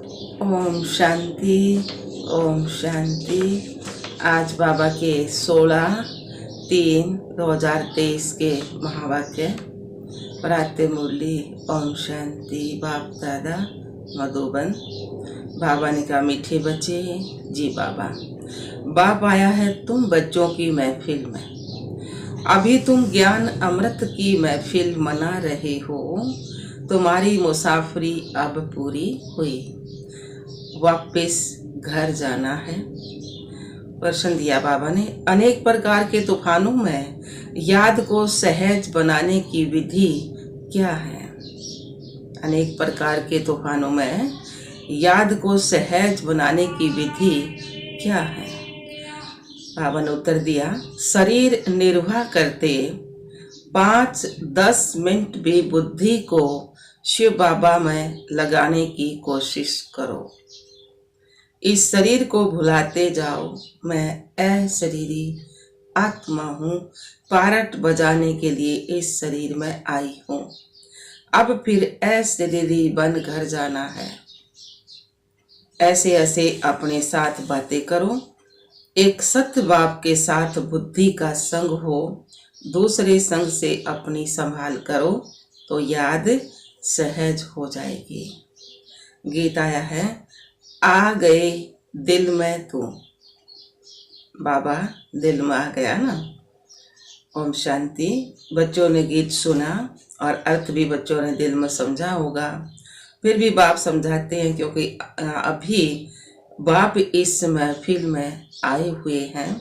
ओम शांति। ओम शांति। आज बाबा के 16/3/2023 के महावाक्य प्रातः मुरली। ओम शांति। बाप दादा मधुबन। बाबा ने कहा, मीठे बच्चे जी बाबा, बाप आया है तुम बच्चों की महफिल में। अभी तुम ज्ञान अमृत की महफिल मना रहे हो। तुम्हारी मुसाफरी अब पूरी हुई, वापस घर जाना है। प्रश्न दिया बाबा ने, अनेक प्रकार के तूफानों में याद को सहज बनाने की विधि क्या है? अनेक प्रकार के तूफानों में याद को सहज बनाने की विधि क्या है? बाबा ने उत्तर दिया, शरीर निर्वाह करते 5-10 मिनट भी बुद्धि को शिव बाबा में लगाने की कोशिश करो। इस शरीर को भुलाते जाओ, मैं अशरीरी आत्मा हूँ, पारट बजाने के लिए इस शरीर में आई हूँ। अब फिर अशरीरी बन घर जाना है। ऐसे ऐसे अपने साथ बातें करो। एक सत्य बाप के साथ बुद्धि का संग हो, दूसरे संग से अपनी संभाल करो तो याद सहज हो जाएगी। गीत आया है, आ गए दिल में तू। बाबा दिल में आ गया ना। ओम शांति। बच्चों ने गीत सुना और अर्थ भी बच्चों ने दिल में समझा होगा। फिर भी बाप समझाते हैं, क्योंकि अभी बाप इस महफिल में आए हुए हैं।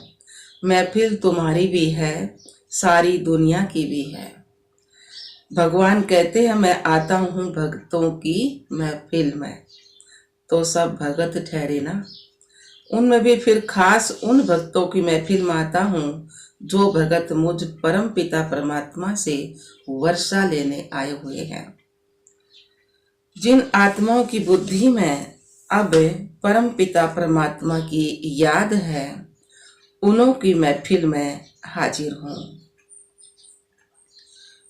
महफिल तुम्हारी भी है, सारी दुनिया की भी है। भगवान कहते हैं, मैं आता हूँ भक्तों की महफिल में, तो सब भगत ठहरे ना। उनमें भी फिर खास उन भक्तों की महफिल में आता हूँ जो भगत मुझ परम पिता परमात्मा से वर्षा लेने आए हुए हैं। जिन आत्माओं की बुद्धि में अब परम पिता परमात्मा की याद है, उन्हों की महफिल में हाजिर हूँ।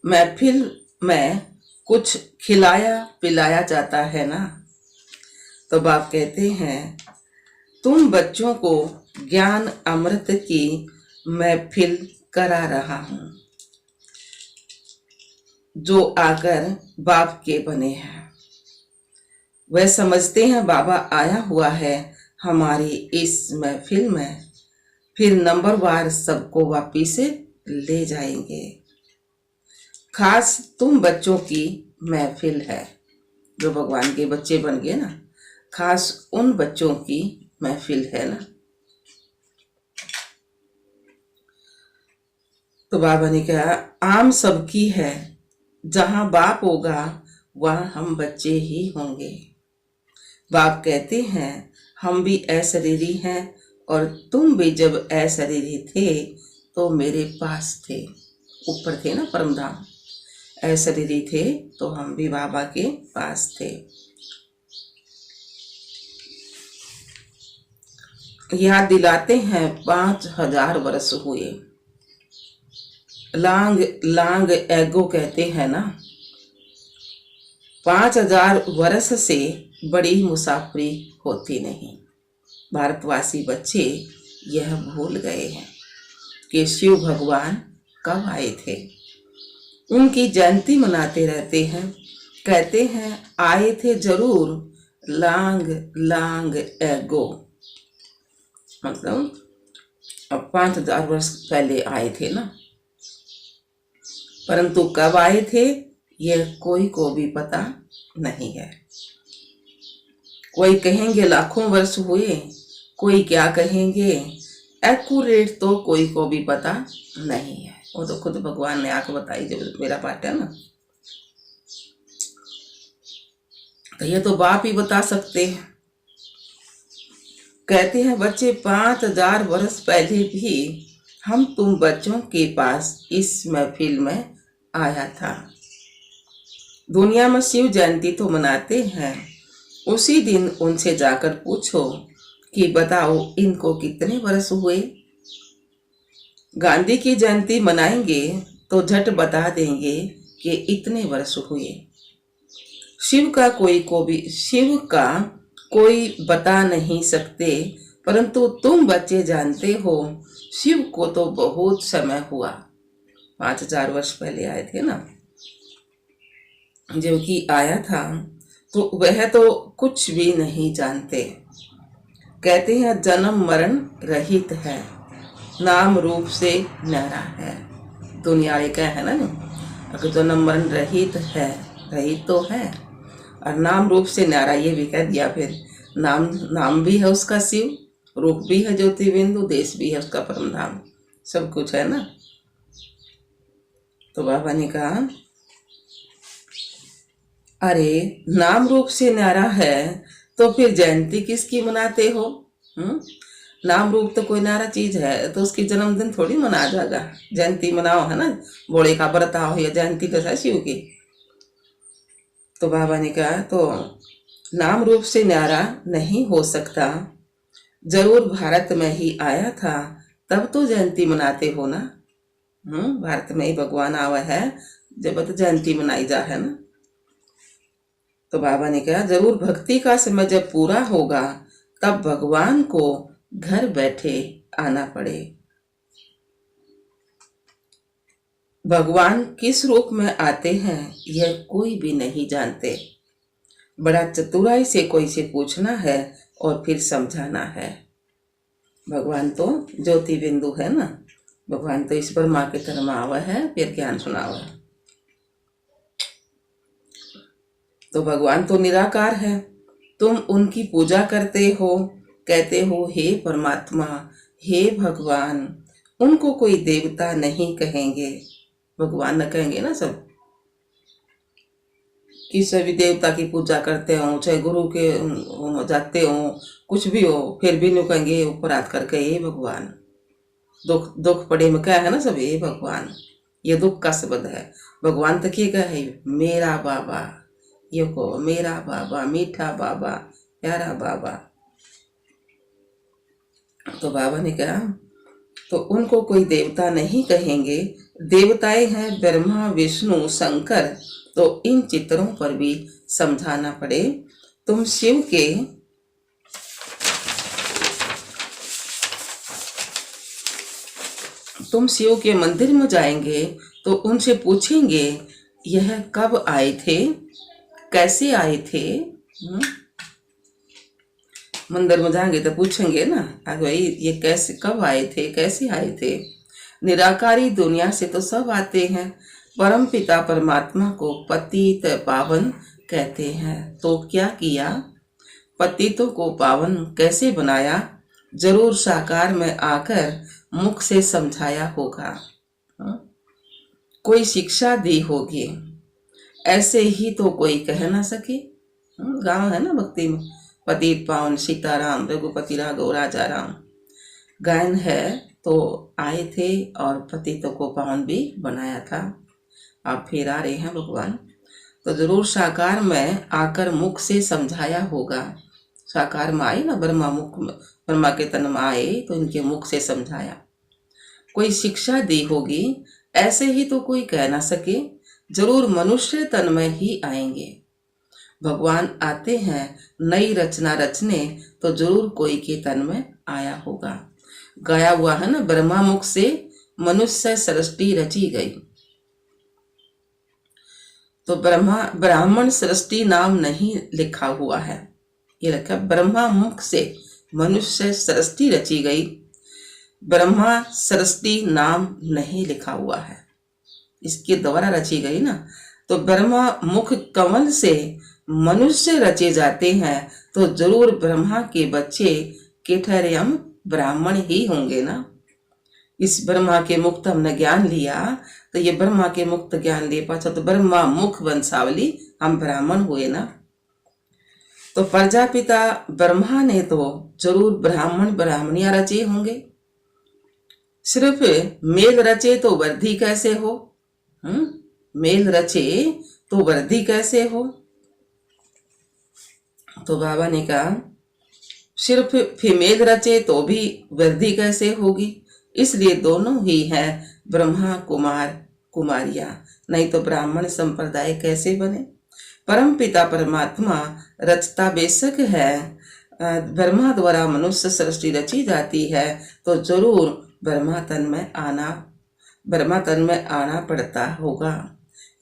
महफिल में कुछ खिलाया पिलाया जाता है ना, तो बाप कहते हैं, तुम बच्चों को ज्ञान अमृत की महफिल करा रहा हूं, जो आकर बाप के बने हैं। वह समझते हैं बाबा आया हुआ है हमारी इस महफिल में, फिर नंबरवार सबको वापिस ले जाएंगे। खास तुम बच्चों की महफिल है, जो भगवान के बच्चे बन गए ना, खास उन बच्चों की महफिल है ना। तो बाबा ने कहा, आम सबकी है, जहां बाप होगा वहां हम बच्चे ही होंगे। बाप कहते हैं, हम भी अशरीरी हैं, और तुम भी जब अशरीरी थे तो मेरे पास थे, ऊपर थे ना परमधाम। अशरीरी थे तो हम भी बाबा के पास थे। याद दिलाते हैं, 5000 वर्ष हुए। लांग लांग एगो कहते हैं ना। 5000 वर्ष से बड़ी मुसाफरी होती नहीं। भारतवासी बच्चे यह भूल गए हैं कि शिव भगवान कब आए थे। उनकी जयंती मनाते रहते हैं, कहते हैं आए थे जरूर, लांग लांग एगो, मतलब अब 5000 वर्ष पहले आए थे ना। परंतु कब आए थे यह कोई को भी पता नहीं है। कोई कहेंगे लाखों वर्ष हुए, कोई क्या कहेंगे, एक्यूरेट तो कोई को भी पता नहीं है। वो तो खुद भगवान ने आके बताई, जब मेरा पाठ है ना, तो ये तो बाप ही बता सकते हैं। कहते हैं बच्चे, 5000 वर्ष पहले भी हम तुम बच्चों के पास इस महफिल में आया था। दुनिया में शिव जयंती तो मनाते हैं, उसी दिन उनसे जाकर पूछो कि बताओ इनको कितने वर्ष हुए। गांधी की जयंती मनाएंगे तो झट बता देंगे कि इतने वर्ष हुए। शिव का कोई बता नहीं सकते, परंतु तुम बच्चे जानते हो शिव को तो बहुत समय हुआ। 5000 वर्ष पहले आए थे ना, जबकि आया था, तो वह तो कुछ भी नहीं जानते। कहते हैं जन्म मरण रहित है, नाम रूप से न्यारा है। दुनिया का है ना, अगर जन्म मरण रहित है, रहित तो है, और नाम रूप से न्यारा, ये भी कह दिया। फिर नाम भी है उसका शिव, रूप भी है ज्योति बिंदु, देश भी है उसका परम धाम, सब कुछ है ना। तो बाबा ने कहा अरे नाम रूप से न्यारा है तो फिर जयंती किसकी मनाते हो? नाम रूप तो कोई न्यारा चीज है, तो उसकी जन्मदिन थोड़ी मना जाएगा, जयंती मनाओ, है ना, बोले का व्रत आओ, या जयंती तो है शिव की। तो बाबा ने कहा तो नाम रूप से न्यारा नहीं हो सकता, जरूर भारत में ही आया था, तब तो जयंती मनाते हो ना। भारत में ही भगवान आवा है, जब तो जयंती मनाई जा है ना। तो बाबा ने कहा जरूर भक्ति का समय जब पूरा होगा, तब भगवान को घर बैठे आना पड़े। भगवान किस रूप में आते हैं यह कोई भी नहीं जानते। बड़ा चतुराई से कोई से पूछना है और फिर समझाना है। भगवान तो ज्योति बिंदु है ना, भगवान तो इस ब्रह्मा के तरह आवा है, फिर ज्ञान सुनावा। तो भगवान तो निराकार है, तुम उनकी पूजा करते हो, कहते हो हे परमात्मा, हे भगवान। उनको कोई देवता नहीं कहेंगे, भगवान न कहेंगे ना सब, कि सभी देवता की पूजा करते हो, चाहे गुरु के जाते हो, कुछ भी हो, फिर भी नहीं कहेंगे ऊपर हाथ करके हे भगवान। दुख पड़े में क्या है ना सब, हे भगवान, ये दुख का शब्द है। भगवान तो क्या है, मेरा बाबा, ये को मेरा बाबा, मीठा बाबा, प्यारा बाबा। तो बाबा ने कहा तो उनको कोई देवता नहीं कहेंगे, देवताएं हैं ब्रह्मा विष्णु शंकर, तो इन चित्रों पर भी समझाना पड़े। तुम शिव के मंदिर में जाएंगे तो उनसे पूछेंगे यह कब आए थे, कैसे आए थे। मंदिर में जाएंगे तो पूछेंगे ना, भाई ये कैसे, कब आए थे, कैसे आए थे। निराकारी दुनिया से तो सब आते हैं, परम पिता परमात्मा को पतित पावन कहते हैं। तो क्या किया, पतितों को पावन कैसे बनाया, जरूर साकार में आकर मुख से समझाया होगा, कोई शिक्षा दी होगी, ऐसे ही तो कोई कह ना सके। गाँव है ना भक्ति में, पतित पावन सीताराम रघुपति राघव राजा राम, गायन है। तो आए थे और पतितों को पावन भी बनाया था, अब फिर आ रहे हैं भगवान, तो जरूर साकार में आकर मुख से समझाया होगा। साकार में आए ना, ब्रह्मा के तन में आए तो इनके मुख से समझाया, कोई शिक्षा दी होगी, ऐसे ही तो कोई कह ना सके, जरूर मनुष्य तन में ही आएंगे। भगवान आते हैं नई रचना रचने, तो जरूर कोई के तन में आया होगा। गाया हुआ है ना, ब्रह्मा मुख से मनुष्य सृष्टि रची गई। तो ब्राह्मण सृष्टि नाम नहीं लिखा हुआ है, ये रखा ब्रह्मा मुख से मनुष्य सृष्टि रची गई, ब्रह्मा सृष्टि नाम नहीं लिखा हुआ है, इसके द्वारा रची गई ना। तो ब्रह्मा मुख कमल से मनुष्य रचे जाते हैं, तो जरूर ब्रह्मा के बच्चे के ठहरे हम ब्राह्मण ही होंगे ना। इस ब्रह्मा के मुक्त हमने ज्ञान लिया, तो ये ब्रह्मा के मुक्त ज्ञान लिए पाछा तो ब्रह्मा मुख वंशावली हम ब्राह्मण हुए ना। तो प्रजापिता ब्रह्मा ने तो जरूर ब्राह्मण ब्राह्मणियां रचे होंगे, सिर्फ मेल रचे तो वृद्धि कैसे हो। मेल रचे तो वृद्धि कैसे हो। तो बाबा ने कहा सिर्फ फीमेल रचे तो भी वृद्धि कैसे होगी, इसलिए दोनों ही है ब्रह्मा कुमार कुमारियां, नहीं तो ब्राह्मण संप्रदाय कैसे बने। परम पिता परमात्मा रचता बेशक है, ब्रह्मा द्वारा मनुष्य सृष्टि रची जाती है तो जरूर ब्रह्मा तन में आना पड़ता होगा।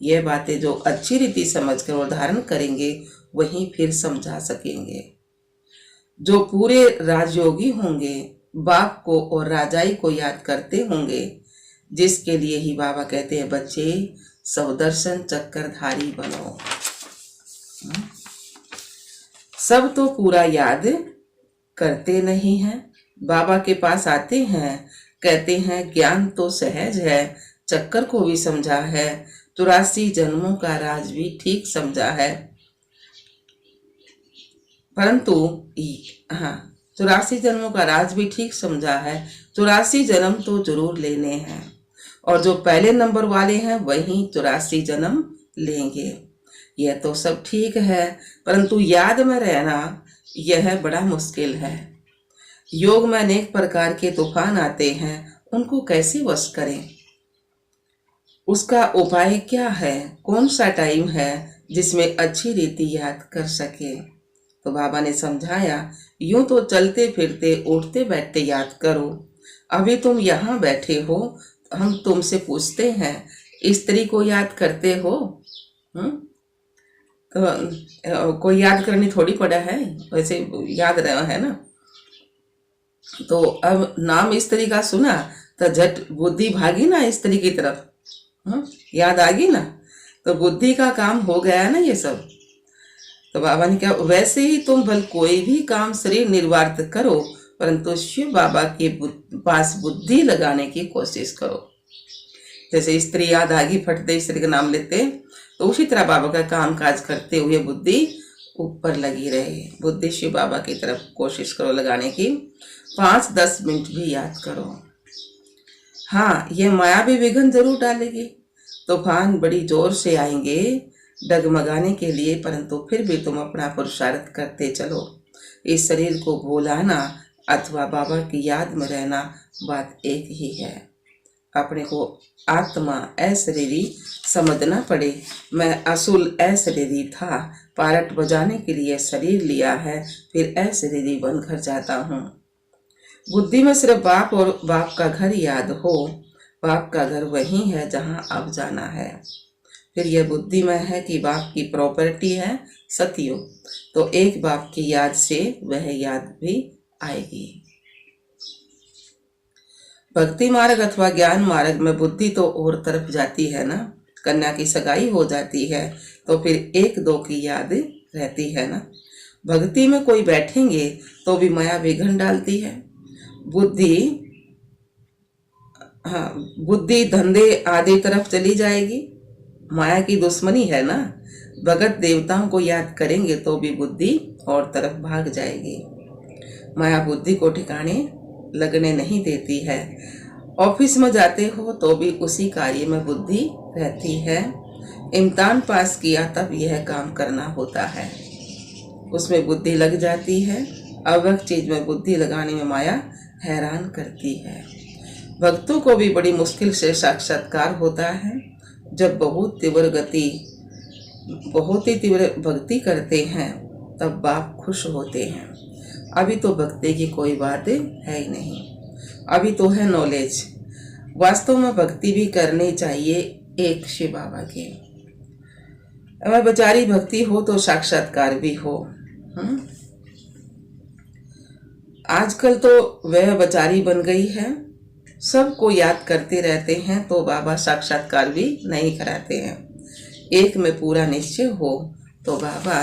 ये बातें जो अच्छी रीति समझकर उदाहरण करेंगे वहीं फिर समझा सकेंगे। जो पूरे राजयोगी होंगे बाप को और राजाई को याद करते होंगे, जिसके लिए ही बाबा कहते हैं बच्चे सवदर्शन चक्रधारी बनो। सब तो पूरा याद करते नहीं हैं। बाबा के पास आते हैं, कहते हैं ज्ञान तो सहज है, चक्कर को भी समझा है, 84 जन्मों का राज भी ठीक समझा है, परंतु 84 जन्मों का राज भी ठीक समझा है, 84 जन्म तो जरूर लेने हैं, और जो पहले नंबर वाले हैं वही 84 जन्म लेंगे। यह तो सब ठीक है, परंतु याद में रहना यह बड़ा मुश्किल है। योग में अनेक प्रकार के तूफान आते हैं, उनको कैसे वश करें? उसका उपाय क्या है? कौन सा टाइम है जिसमें अच्छी रीति याद कर सके? तो बाबा ने समझाया, यूं तो चलते फिरते उठते बैठते याद करो। अभी तुम यहाँ बैठे हो, हम तुमसे पूछते हैं स्त्री को याद करते हो? तो कोई याद करनी थोड़ी पड़ा है, वैसे याद रहा है ना। तो अब नाम स्त्री का सुना तो झट बुद्धि भागी ना स्त्री की तरफ, याद आ गई ना, तो बुद्धि का काम हो गया ना ये सब। तो बाबा ने कहा वैसे ही तुम भल कोई भी काम शरीर निर्वात करो, परंतु शिव बाबा के पास बुद्धि लगाने की कोशिश करो। जैसे स्त्री याद आ गई, फटते स्त्री का नाम लेते, तो उसी तरह बाबा का काम काज करते हुए बुद्धि ऊपर लगी रहे। बुद्धि शिव बाबा की तरफ कोशिश करो लगाने की। 5-10 मिनट भी याद करो। हाँ, ये माया भी विघ्न जरूर डालेगी, तूफान बड़ी जोर से आएंगे डगमगाने के लिए, परंतु फिर भी तुम अपना पुरुषार्थ करते चलो। इस शरीर को भुलाना अथवा बाबा की याद में रहना बात एक ही है। अपने को आत्मा अशरीरी समझना पड़े। मैं असुल अशरीरी था, पारट बजाने के लिए शरीर लिया है, फिर अशरीरी बनकर जाता हूँ। बुद्धि में सिर्फ बाप और बाप का घर याद हो। बाप का घर वही है जहाँ अब जाना है। फिर यह बुद्धि में है कि बाप की प्रॉपर्टी है सतयुग, तो एक बाप की याद से वह याद भी आएगी। भक्ति मार्ग अथवा ज्ञान मार्ग में बुद्धि तो और तरफ जाती है ना, कन्या की सगाई हो जाती है तो फिर 1-2 की याद रहती है ना। भक्ति में कोई बैठेंगे तो भी माया विघ्न डालती है। बुद्धि धंधे आदि तरफ चली जाएगी, माया की दुश्मनी है ना। भगत देवताओं को याद करेंगे तो भी बुद्धि और तरफ भाग जाएगी। माया बुद्धि को ठिकाने लगने नहीं देती है। ऑफिस में जाते हो तो भी उसी कार्य में बुद्धि रहती है। इम्तिहान पास किया तब यह काम करना होता है, उसमें बुद्धि लग जाती है। अवक चीज में बुद्धि लगाने में माया हैरान करती है। भक्तों को भी बड़ी मुश्किल से साक्षात्कार होता है। जब बहुत ही तीव्र भक्ति करते हैं तब बाप खुश होते हैं। अभी तो भक्ति की कोई बात है ही नहीं, अभी तो है नॉलेज। वास्तव में भक्ति भी करनी चाहिए एक शिव बाबा के। अगर बेचारी भक्ति हो तो साक्षात्कार भी हो। आजकल तो वह बेचारी बन गई है, सबको याद करते रहते हैं तो बाबा साक्षात्कार भी नहीं कराते हैं। एक में पूरा निश्चय हो तो बाबा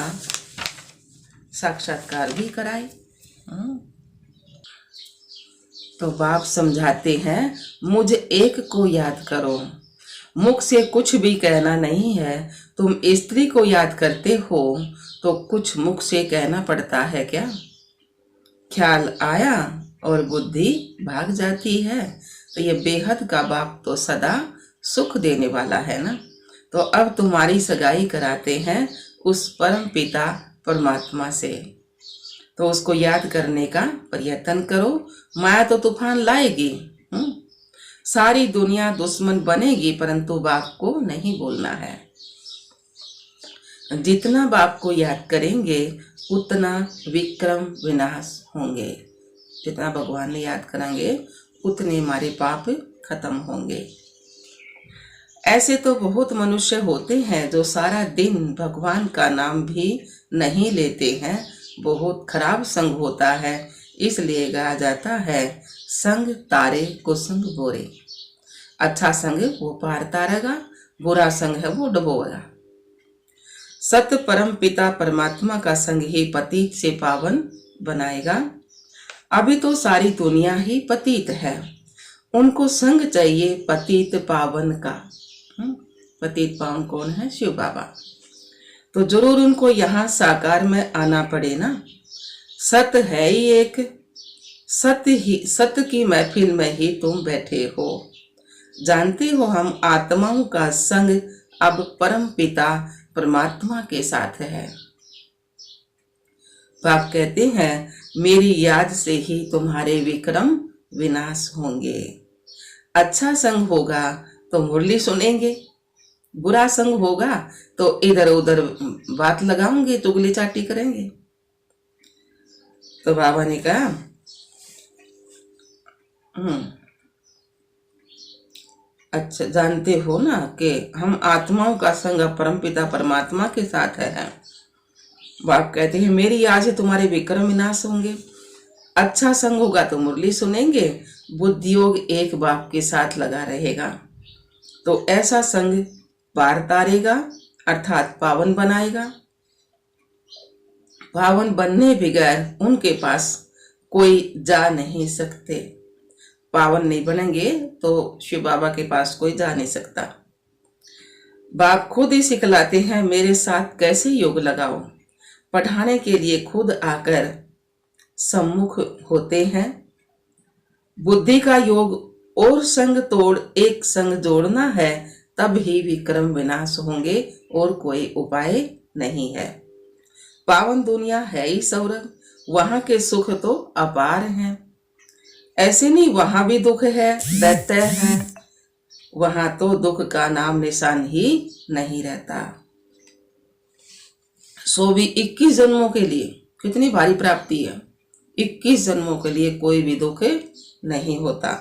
साक्षात्कार भी कराए। तो बाप समझाते हैं, मुझ एक को याद करो। मुख से कुछ भी कहना नहीं है। तुम स्त्री को याद करते हो तो कुछ मुख से कहना पड़ता है क्या? ख्याल आया और बुद्धि भाग जाती है, तो ये बेहद का बाप तो सदा सुख देने वाला है ना। तो अब तुम्हारी सगाई कराते हैं उस परम पिता परमात्मा से, तो उसको याद करने का प्रयत्न करो। माया तो तूफान लाएगी, सारी दुनिया दुश्मन बनेगी, परंतु बाप को नहीं बोलना है। जितना बाप को याद करेंगे उतना विक्रम विनाश होंगे। जितना भगवान ने याद करेंगे उतने हमारे पाप खत्म होंगे। ऐसे तो बहुत मनुष्य होते हैं जो सारा दिन भगवान का नाम भी नहीं लेते हैं। बहुत खराब संग होता है, इसलिए कहा जाता है संग तारे कुसंग बोरे। अच्छा संग वो पार तारेगा, बुरा संग है वो डुबोएगा। सत्य परम पिता परमात्मा का संग ही पतित से पावन बनाएगा। अभी तो सारी दुनिया ही पतित है, उनको संग चाहिए पतित पावन का। पतित पावन कौन है? शिव बाबा। तो जरूर उनको यहाँ साकार में आना पड़े ना। सत्य है ही एक, सत्य की महफिल में ही तुम बैठे हो। जानते हो हम आत्माओं का संग अब परम पिता परमात्मा के साथ है। बाप कहते हैं मेरी याद से ही तुम्हारे विक्रम विनाश होंगे। अच्छा संग होगा तो मुरली सुनेंगे, बुरा संग होगा तो इधर उधर बात लगाओगे, चुगली चाटी करेंगे। तो बाबा ने कहा अच्छा जानते हो ना कि हम आत्माओं का संग परमपिता परमात्मा के साथ है। बाप कहते हैं मेरी आज तुम्हारे विक्रम विनाश होंगे। अच्छा संग होगा तो मुरली सुनेंगे, बुद्धि योग एक बाप के साथ लगा रहेगा। तो ऐसा संग पार तारेगा अर्थात पावन बनाएगा। पावन बनने बगैर उनके पास कोई जा नहीं सकते। पावन नहीं बनेंगे तो शिव बाबा के पास कोई जा नहीं सकता। बाप खुद ही सिखलाते हैं मेरे साथ कैसे योग लगाओ। पढ़ाने के लिए खुद आकर सम्मुख होते हैं। बुद्धि का योग और संग तोड़ एक संग जोड़ना है, तब ही विक्रम विनाश होंगे और कोई उपाय नहीं है। पावन दुनिया है ही स्वर्ग, वहां के सुख तो अपार हैं। ऐसे नहीं वहां भी दुख है, दैत्य है, वहां तो दुख का नाम निशान ही नहीं रहता। सो भी 21 जन्मों के लिए कितनी भारी प्राप्ति है। 21 जन्मों के लिए कोई भी दुख नहीं होता।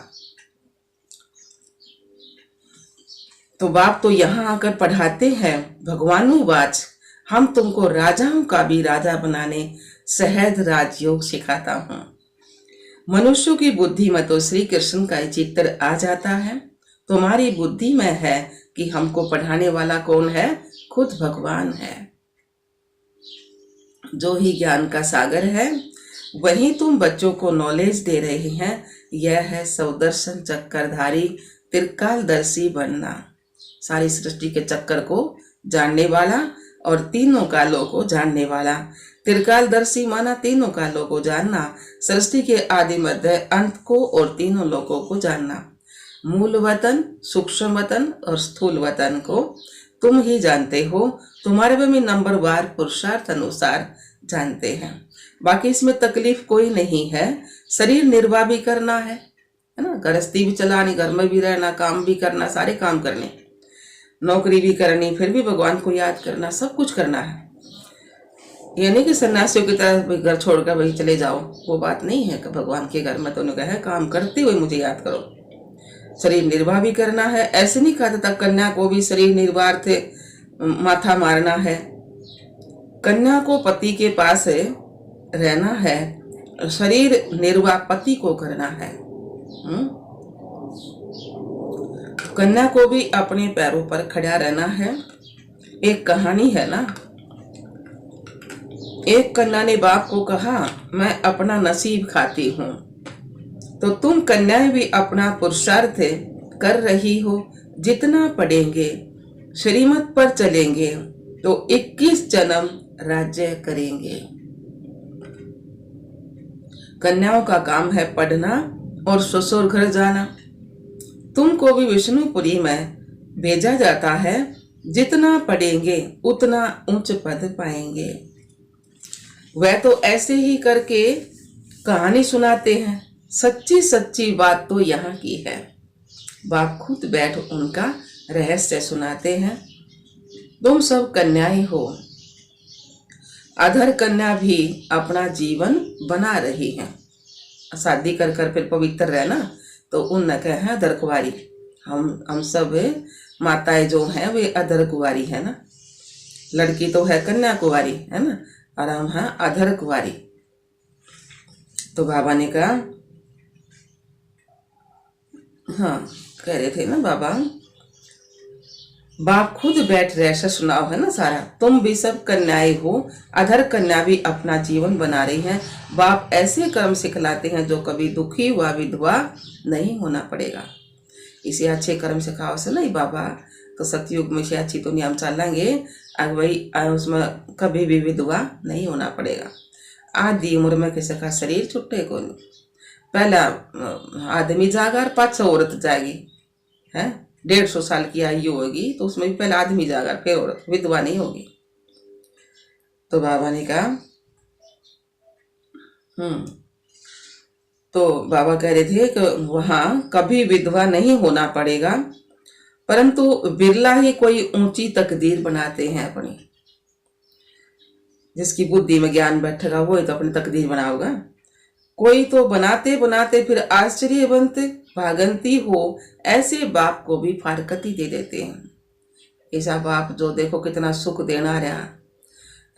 तो बाप तो यहाँ आकर पढ़ाते हैं भगवानुवाच हम तुमको राजाओं का भी राजा बनाने सहज राजयोग सिखाता हूँ। मनुष्यों की बुद्धि में तो श्री कृष्ण का चित्र आ जाता है। तुम्हारी बुद्धि में है कि हमको पढ़ाने वाला कौन है? खुद भगवान है। जो ही ज्ञान का सागर है वही तुम बच्चों को नॉलेज दे रहे हैं। यह है सौदर्शन चक्करधारी त्रिकालदर्शी बनना। सारी सृष्टि के चक्कर को जानने वाला और तीनों कालों को जानने वाला। त्रिकालदर्शी माना तीनों कालों को जानना, सृष्टि के आदि मध्य अंत को और तीनों लोकों को जानना। मूल वतन, सूक्ष्म वतन और स्थूल वतन को तुम ही जानते हो। तुम्हारे में नंबर वार पुरुषार्थ अनुसार जानते हैं। बाकी इसमें तकलीफ कोई नहीं है। शरीर निर्वाह भी करना है ना, गृहस्थी भी चलानी, घर में भी रहना, काम भी करना, सारे काम करने, नौकरी भी करनी, फिर भी भगवान को याद करना, सब कुछ करना है। ये नहीं कि सन्यासियों की तरह घर छोड़कर वही चले जाओ, वो बात नहीं है। भगवान के घर में तो उन्होंने कहा है काम करते हुए मुझे याद करो। शरीर निर्वाह भी करना है। ऐसे नहीं कहा था कन्या को भी शरीर निर्वाह थे माथा मारना है। कन्या को पति के पास रहना है, शरीर निर्वाह पति को करना है। कन्या को भी अपने पैरों पर खड़ा रहना है। एक कहानी है ना, एक कन्या ने बाप को कहा मैं अपना नसीब खाती हूँ। तो तुम कन्याएं भी अपना पुरुषार्थ कर रही हो। जितना पढ़ेंगे, श्रीमत पर चलेंगे तो 21 जन्म राज्य करेंगे। कन्याओं का काम है पढ़ना और ससुर घर जाना। तुमको भी विष्णुपुरी में भेजा जाता है। जितना पढ़ेंगे उतना उच्च पद पाएंगे। वह तो ऐसे ही करके कहानी सुनाते हैं। सच्ची सच्ची बात तो यहाँ की है। बाप खुद बैठ उनका रहस्य सुनाते हैं। तुम सब कन्याएं हो, अधर कन्या भी अपना जीवन बना रही है। शादी कर कर फिर पवित्र रहना, तो उन कहे हैं अधर कुंवारी। हम सब माताएं जो हैं वे अधर कुंवारी है ना। लड़की तो है कन्या कुंवारी है ना, और हम हैं अधर कुंवारी। तो बाबा ने कहा, हाँ कह रहे थे ना बाबा, बाप खुद बैठ रहे ऐसा सुनाओ है ना सारा। तुम भी सब कन्याएं हो, अधर कन्या भी अपना जीवन बना रही हैं। बाप ऐसे कर्म सिखलाते हैं जो कभी दुखी हुआ विधवा नहीं होना पड़ेगा। इसे अच्छे कर्म सिखाओ से नहीं बाबा, तो सतयुग में से अच्छी दुनिया में चलेंगे, अब वही उसमें कभी भी विधवा नहीं होना पड़ेगा। आधी उम्र में किसी का शरीर छुट्टे को नहीं। पहला आदमी जागा और पाछा औरत जाएगी है। 150 साल की आयु होगी तो उसमें भी पहले आदमी जागा फिर औरत, विधवा नहीं होगी। तो बाबा ने कहा तो बाबा कह रहे थे कि वहां कभी विधवा नहीं होना पड़ेगा, परंतु बिरला ही कोई ऊंची तकदीर बनाते हैं अपनी। जिसकी बुद्धि में ज्ञान बैठेगा वो ही तो अपनी तकदीर बनाओगा। कोई तो बनाते बनाते फिर आश्चर्य बनते भागंती हो, ऐसे बाप को भी फारकती दे देते हैं। ऐसा बाप जो देखो कितना सुख देना रहा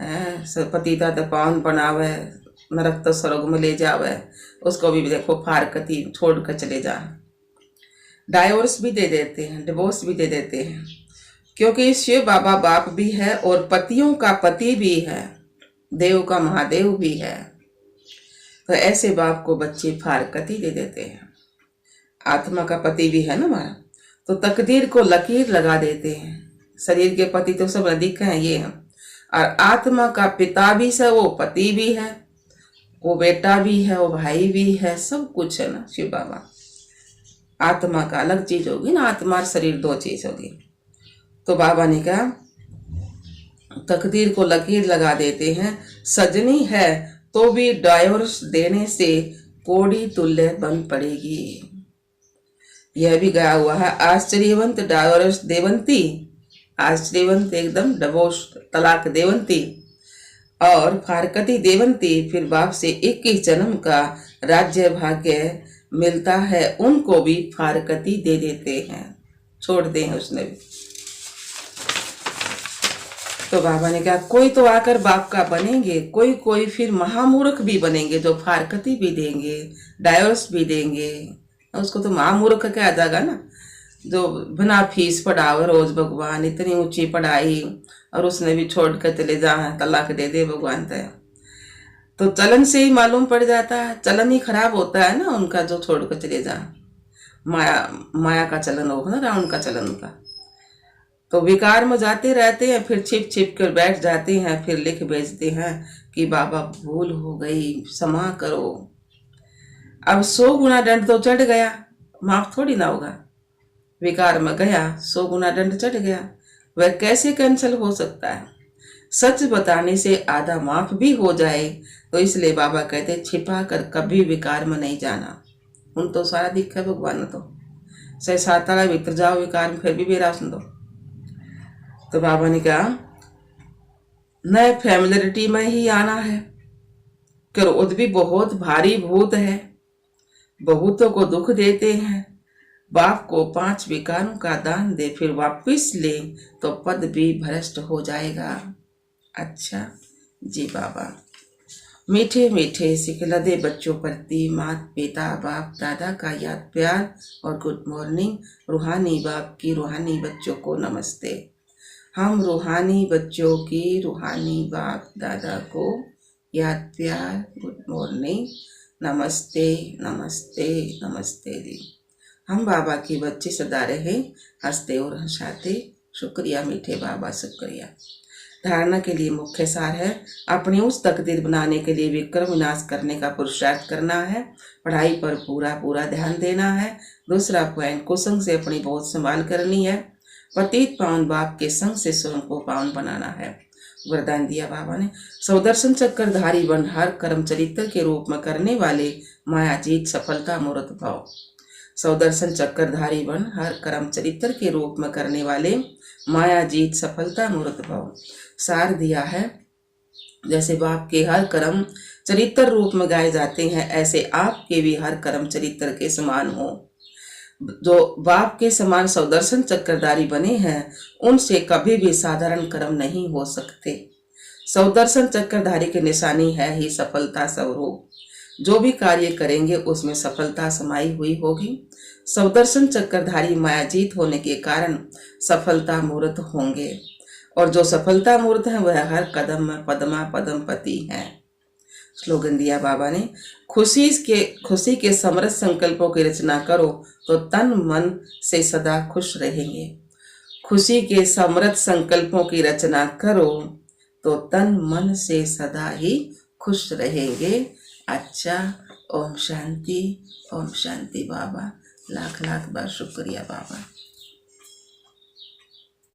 है, पतिता तो पावन बनावे, नरक तो स्वर्ग में ले जावे, उसको भी देखो फारकती छोड़ कर चले जा। डाइवोर्स भी दे देते हैं, डिवोर्स भी दे देते हैं, क्योंकि शिव बाबा बाप भी है और पतियों का पति भी है, देव का महादेव भी है। तो ऐसे बाप को बच्चे फारकती दे देते हैं। आत्मा का पति भी है ना हमारा, तो तकदीर को लकीर लगा देते हैं। शरीर के पति तो सब अधिक हैं ये हैं, और आत्मा का पिता भी है, वो पति भी है, वो बेटा भी है, वो भाई भी है, सब कुछ है ना शिव बाबा। आत्मा का अलग चीज होगी ना, आत्मा और शरीर दो चीज होगी। तो बाबा ने कहा तकदीर को लकीर लगा देते हैं। सजनी है तो भी डाइवोर्स देने से कोड़ी तुल्य बन पड़ेगी। यह भी गया हुआ है, आश्चर्यवंत डाइवोर्स देवंती, आश्चर्यवंत एकदम डिवोर्स तलाक देवंती, और फारकती देवंती। फिर बाप से 21 जन्म का राज्य भाग्य मिलता है, उनको भी फारकती दे देते हैं, छोड़ दे हैं उसने भी। तो बाबा ने कहा कोई तो आकर बाप का बनेंगे, कोई कोई फिर महामूर्ख भी बनेंगे जो फारकती भी देंगे, डाइवोर्स भी देंगे। उसको तो महामूर्ख कहा जाएगा ना, जो बिना फीस पढ़ाओ रोज भगवान, इतनी ऊंची पढ़ाई और उसने भी छोड़ कर चले जा, तलाक दे दे भगवान तय। तो चलन से ही मालूम पड़ जाता है, चलन ही खराब होता है ना उनका जो छोड़ कर चले जा। माया का चलन होगा ना, रावण का चलन का। तो विकार में जाते रहते हैं, फिर छिप छिप कर बैठ जाते हैं, फिर लिख भेजते हैं कि बाबा भूल हो गई, क्षमा करो। अब 100 गुना दंड तो चढ़ गया, माफ थोड़ी ना होगा। विकार में गया, 100 गुना दंड चढ़ गया, वह कैसे कैंसिल हो सकता है। सच बताने से आधा माफ भी हो जाए, तो इसलिए बाबा कहते छिपा कर कभी विकार में नहीं जाना। उन तो सारा दिखा है भगवान, तो सही सातारा भीतर जाओ विकार में, फिर भी मेरा सुन दो। तो बाबा ने कहा नए फैमिलियरिटी में ही आना है, क्रोध भी बहुत भारी भूत है, बहुतों को दुख देते हैं। बाप को 5 विकारों का दान दे, फिर वापिस ले तो पद भी भ्रष्ट हो जाएगा। अच्छा जी बाबा, मीठे मीठे सिखलदे बच्चों प्रति माता पिता बाप दादा का याद प्यार और गुड मॉर्निंग। रूहानी बाप की रूहानी बच्चों को नमस्ते। हम रूहानी बच्चों की रूहानी बाप दादा को याद प्यार गुड मॉर्निंग, नमस्ते नमस्ते नमस्ते दी। हम बाबा की बच्चे सदा रहे हंसते और हंसाते। शुक्रिया मीठे बाबा, शुक्रिया। धारणा के लिए मुख्य सार है, अपनी उस तकदीर बनाने के लिए विक्रम विनाश करने का पुरुषार्थ करना है, पढ़ाई पर पूरा पूरा ध्यान देना है। दूसरा पॉइंट, कुसंग से अपनी बहुत संभाल करनी है, पतित पावन बाप के संग से स्वयं को पावन बनाना है। वरदान दिया बाबा ने, सौदर्शन चक्रधारी बन हर कर्म चरित्र के रूप में करने वाले माया जीत सफलता मूर्त भाव। सौदर्शन चक्रधारी बन हर कर्म चरित्र के रूप में करने वाले माया जीत सफलता मूर्त भाव। सार दिया है, जैसे बाप के हर कर्म चरित्र रूप में गाए जाते हैं, ऐसे आपके भी हर कर्म चरित्र के समान हो। जो बाप के समान सौदर्शन चक्रधारी बने हैं, उनसे कभी भी साधारण कर्म नहीं हो सकते। सौदर्शन चक्रधारी की निशानी है ही सफलता स्वरूप। जो भी कार्य करेंगे उसमें सफलता समाई हुई होगी। सौदर्शन चक्रधारी मायाजीत होने के कारण सफलता मूर्त होंगे, और जो सफलता मूर्त है वह हर कदम में पद्मा पद्मपति है। स्लोगन दिया बाबा ने, खुशी के समृद्ध संकल्पों की रचना करो तो तन मन से सदा खुश रहेंगे। खुशी के समृद्ध संकल्पों की रचना करो तो तन मन से सदा ही खुश रहेंगे। अच्छा, ओम शांति बाबा। लाख लाख बार शुक्रिया बाबा।